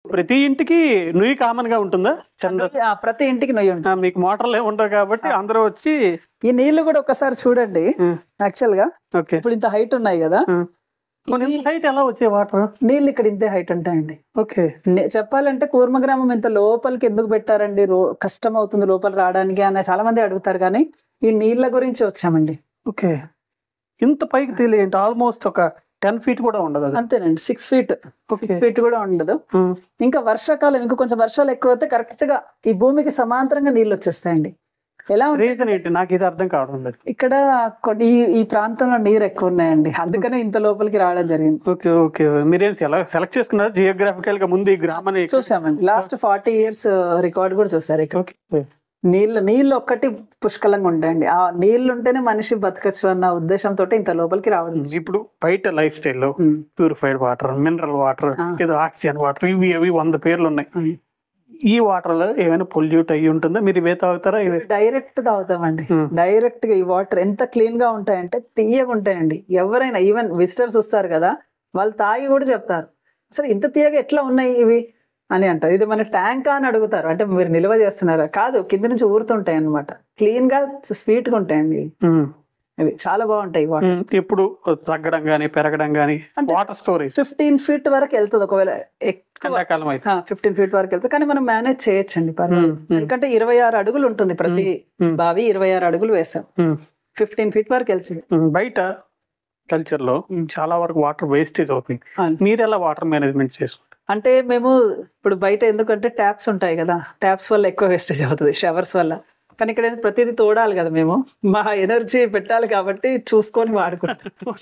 ప్రతి ఇంటికి నుయ్యి కామన్ గా ఉంటుందా? ప్రతి ఇంటికి నొయ్యి ఉంటుంది. మీకు మోటార్లు ఏమి ఉండవు కాబట్టి అందరూ వచ్చి ఈ నీళ్లు కూడా ఒకసారి చూడండి. యాక్చువల్ గా ఓకే ఇప్పుడు ఇంత హైట్ ఉన్నాయి కదా, హైట్ ఎలా వచ్చే వాటర్? నీళ్ళు ఇక్కడ ఇంతే హైట్ ఉంటాయండి. ఓకే చెప్పాలంటే కూర్మగ్రామం ఇంత లోపలికి ఎందుకు పెట్టారండి, కష్టం అవుతుంది లోపల రావడానికి అని చాలా మంది అడుగుతారు, కానీ ఈ నీళ్ళ గురించి వచ్చామండి. ఓకే ఇంత పైకి తెలియండి, ఆల్మోస్ట్ ఒక 10 feet కూడా ఉండదు అది. అంతేనండి, 6 feet 6 feet కూడా ఉండదు. ఇంకా వర్షాకాలం ఇంకా కొంచెం వర్షాలు ఎక్కువ అయితే కరెక్ట్ గా ఈ భూమికి సమాంతరంగా నీళ్ళు వచ్చేస్తాయండి. ఎలా రీజన్ ఏంటి నాకు ఇది అర్థం కావడం లేదు. ఇక్కడ ఈ ప్రాంతంలో నీరు ఎక్కువ ఉన్నాయండి, అందుకనే ఇంత లోపలికి రావడం జరిగింది. ఓకే ఓకే మీరేం సెలెక్ట్ చేసుకున్నారు జియోగ్రాఫికల్ గా ముందు ఈ గ్రామాన్ని? చూసామండి, లాస్ట్ 40 years రికార్డ్ కూడా చూసారు ఇక్కడ. ఓకే నీళ్ళు ఒక్కటి పుష్కలంగా ఉంటాయండి, ఆ నీళ్లు ఉంటేనే మనిషి బతకచ్చు అన్న ఉద్దేశంతో ఇంత లోపలికి రావడం. ఇప్పుడు బయట లైఫ్ స్టైల్లో ప్యూరిఫైడ్ వాటర్, మినరల్ వాటర్, ఏదో ఆక్సిజన్ వాటర్, ఇవి 100 పేర్లు ఉన్నాయి. ఈ వాటర్ లో ఏమైనా పొల్యూట్ అయ్యి ఉంటుందా? మీరు ఇవే తాగుతారా? డైరెక్ట్ తాగుతామండి. డైరెక్ట్ గా ఈ వాటర్ ఎంత క్లీన్ గా ఉంటాయంటే తీయగా ఉంటాయండి. ఎవరైనా ఈవెన్ విజిటర్స్ వస్తారు కదా, వాళ్ళు తాగి కూడా చెప్తారు అసలు ఇంత తీయగా ఎట్లా ఉన్నాయి ఇవి అని అంటారు. ఇది మన ట్యాంక్ అని అడుగుతారు, అంటే మీరు నిల్వ చేస్తున్నారా? కాదు, కింద నుంచి ఊరుతుంటాయి అనమాట, క్లీన్ గా స్వీట్ గా ఉంటాయండి. ఇవి చాలా బాగుంటాయి. ఎప్పుడు తగ్గడం గానీ పెరగడం గానీ వాటర్ స్టోరేజ్ 15 feet వరకు వెళ్తుంది. ఒకవేళ ఎండాకాలం అయితే 15 feet వరకు వెళ్తుంది, కానీ మనం మేనేజ్ చేయొచ్చండి పర్వాలేదు. ఎందుకంటే 26 అడుగులు ఉంటుంది ప్రతి బావి, 26 అడుగులు వేసాం, 15 feet వరకు వెళ్తుంది. బయట కల్చర్ లో చాలా వరకు వాటర్ వేస్టేజ్ అవుతుంది. మీరు ఎలా వాటర్ మేనేజ్మెంట్ చేసుకుంటారు? అంటే మేము ఇప్పుడు బయట ఎందుకంటే ట్యాప్స్ ఉంటాయి కదా, ట్యాప్స్ వల్ల ఎక్కువ వేస్టేజ్ అవుతుంది, షవర్స్ వల్ల. కానీ ఇక్కడ ప్రతిదీ తోడాలి కదా, మేము మా ఎనర్జీ పెట్టాలి కాబట్టి చూసుకొని వాడుకుంటాం.